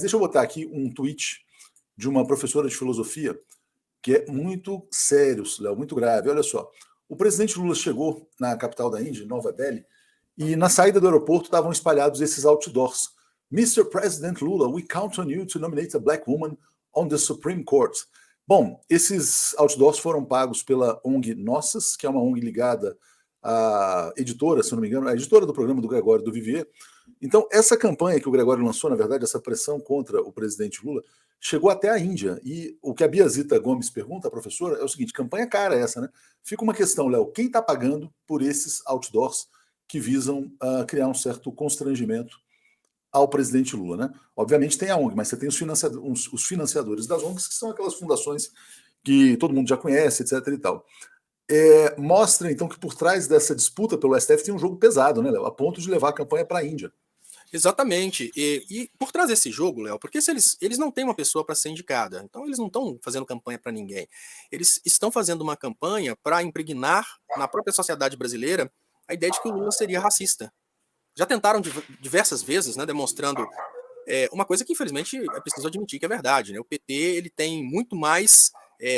deixa eu botar aqui um tweet de uma professora de filosofia que é muito sério, Léo, muito grave. Olha só, o presidente Lula chegou na capital da Índia, Nova Delhi, e na saída do aeroporto estavam espalhados esses outdoors. Mr. President Lula, we count on you to nominate a black woman on the Supreme Court. Bom, esses outdoors foram pagos pela ONG Nossas, que é uma ONG ligada à editora, se não me engano, a editora do programa do Gregório do Vivier. Então, essa campanha que o Gregório lançou, na verdade, essa pressão contra o presidente Lula, chegou até a Índia. E o que a Biazita Gomes pergunta, a professora, é o seguinte: campanha cara essa, né? Fica uma questão, Léo, quem está pagando por esses outdoors que visam criar um certo constrangimento ao presidente Lula, né? Obviamente tem a ONG, mas você tem os financiadores das ONGs, que são aquelas fundações que todo mundo já conhece, etc. e tal. Mostra, então, que por trás dessa disputa pelo STF tem um jogo pesado, né, Léo? A ponto de levar a campanha para a Índia. Exatamente. E por trás desse jogo, Léo, porque se eles não têm uma pessoa para ser indicada, então eles não estão fazendo campanha para ninguém. Eles estão fazendo uma campanha para impregnar na própria sociedade brasileira a ideia de que o Lula seria racista. Já tentaram diversas vezes, né, demonstrando uma coisa que, infelizmente, é preciso admitir que é verdade. Né? O PT ele tem muito mais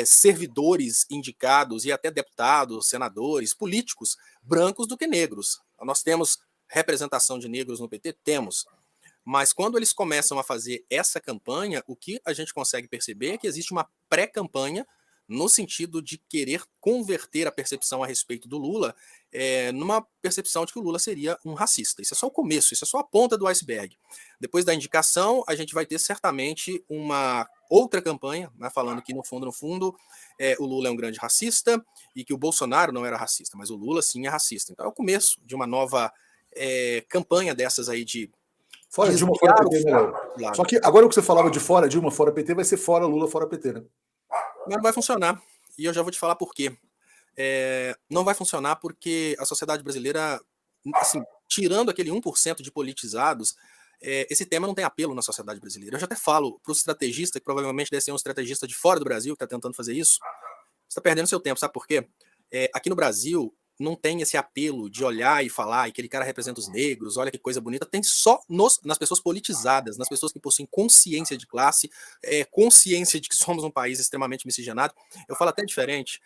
servidores indicados e até deputados, senadores, políticos brancos do que negros. Nós temos representação de negros no PT? Temos. Mas quando eles começam a fazer essa campanha, o que a gente consegue perceber é que existe uma pré-campanha no sentido de querer converter a percepção a respeito do Lula numa percepção de que o Lula seria um racista. Isso é só o começo, isso é só a ponta do iceberg. Depois da indicação, a gente vai ter certamente uma outra campanha, né, falando que no fundo, o Lula é um grande racista e que o Bolsonaro não era racista, mas o Lula sim é racista. Então é o começo de uma nova campanha dessas aí de fora Dilma, fora PT, né? Só que agora o que você falava de fora Dilma, fora PT, vai ser fora Lula, fora PT, né? Mas não vai funcionar. E eu já vou te falar por quê. Não vai funcionar porque a sociedade brasileira, assim, tirando aquele 1% de politizados, esse tema não tem apelo na sociedade brasileira. Eu já até falo para o estrategista, que provavelmente deve ser um estrategista de fora do Brasil que está tentando fazer isso, você está perdendo seu tempo, sabe por quê? Aqui no Brasil não tem esse apelo de olhar e falar, e aquele cara representa os negros, olha que coisa bonita, tem só nas pessoas politizadas, nas pessoas que possuem consciência de classe, consciência de que somos um país extremamente miscigenado. Eu falo até diferente,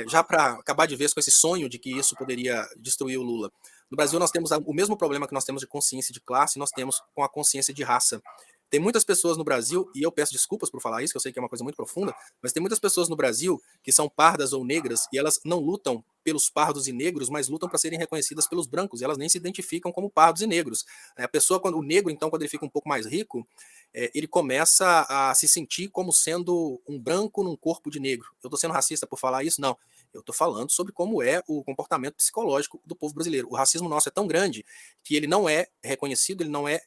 já para acabar de vez com esse sonho de que isso poderia destruir o Lula. No Brasil nós temos o mesmo problema que nós temos de consciência de classe, nós temos com a consciência de raça. Tem muitas pessoas no Brasil, e eu peço desculpas por falar isso, que eu sei que é uma coisa muito profunda, mas tem muitas pessoas no Brasil que são pardas ou negras e elas não lutam pelos pardos e negros, mas lutam para serem reconhecidas pelos brancos, e elas nem se identificam como pardos e negros. A pessoa, o negro, então, quando ele fica um pouco mais rico, ele começa a se sentir como sendo um branco num corpo de negro. Eu estou sendo racista por falar isso? Não. Eu estou falando sobre como é o comportamento psicológico do povo brasileiro. O racismo nosso é tão grande que ele não é reconhecido, ele não é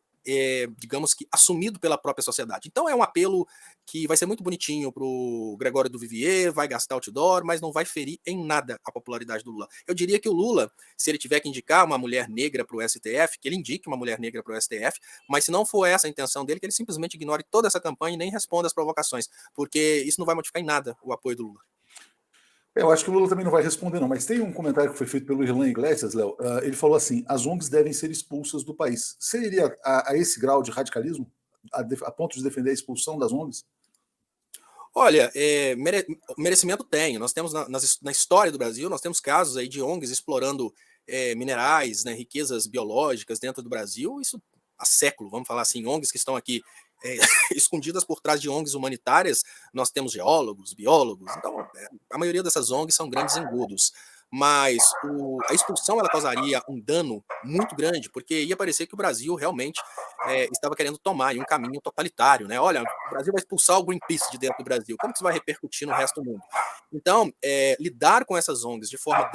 digamos que, assumido pela própria sociedade. Então é um apelo que vai ser muito bonitinho para o Gregório do Vivier, vai gastar outdoor, mas não vai ferir em nada a popularidade do Lula. Eu diria que o Lula, se ele tiver que indicar uma mulher negra para o STF, que ele indique uma mulher negra para o STF, mas se não for essa a intenção dele, que ele simplesmente ignore toda essa campanha e nem responda às provocações, porque isso não vai modificar em nada o apoio do Lula. Eu acho que o Lula também não vai responder, não, mas tem um comentário que foi feito pelo Irlan Iglesias, Léo. Ele falou assim: as ONGs devem ser expulsas do país. Você iria a esse grau de radicalismo, a ponto de defender a expulsão das ONGs? Olha, merecimento tem. Nós temos na história do Brasil, nós temos casos aí de ONGs explorando minerais, né, riquezas biológicas dentro do Brasil, isso há século, vamos falar assim, ONGs que estão aqui escondidas por trás de ONGs humanitárias, nós temos geólogos, biólogos, então a maioria dessas ONGs são grandes engodos. Mas a expulsão ela causaria um dano muito grande, porque ia parecer que o Brasil realmente estava querendo tomar um caminho totalitário, né? Olha, o Brasil vai expulsar o Greenpeace de dentro do Brasil, como que isso vai repercutir no resto do mundo? Então, lidar com essas ONGs de forma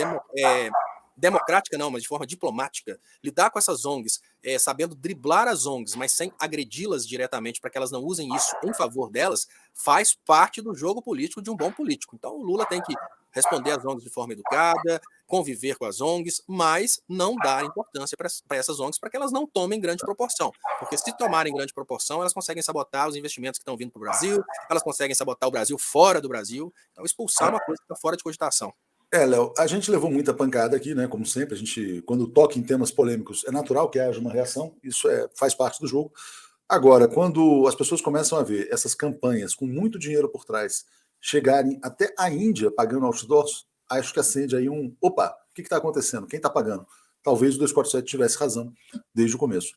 democrática não, mas de forma diplomática, lidar com essas ONGs, sabendo driblar as ONGs, mas sem agredi-las diretamente para que elas não usem isso em favor delas, faz parte do jogo político de um bom político. Então o Lula tem que responder às ONGs de forma educada, conviver com as ONGs, mas não dar importância para essas ONGs para que elas não tomem grande proporção. Porque se tomarem grande proporção, elas conseguem sabotar os investimentos que estão vindo para o Brasil, elas conseguem sabotar o Brasil fora do Brasil. Então expulsar é uma coisa que está fora de cogitação. Léo, a gente levou muita pancada aqui, né? Como sempre, a gente, quando toca em temas polêmicos, é natural que haja uma reação, isso faz parte do jogo. Agora, quando as pessoas começam a ver essas campanhas com muito dinheiro por trás chegarem até a Índia pagando outdoors, acho que acende aí um... Opa, o que está acontecendo? Quem está pagando? Talvez o 247 tivesse razão desde o começo.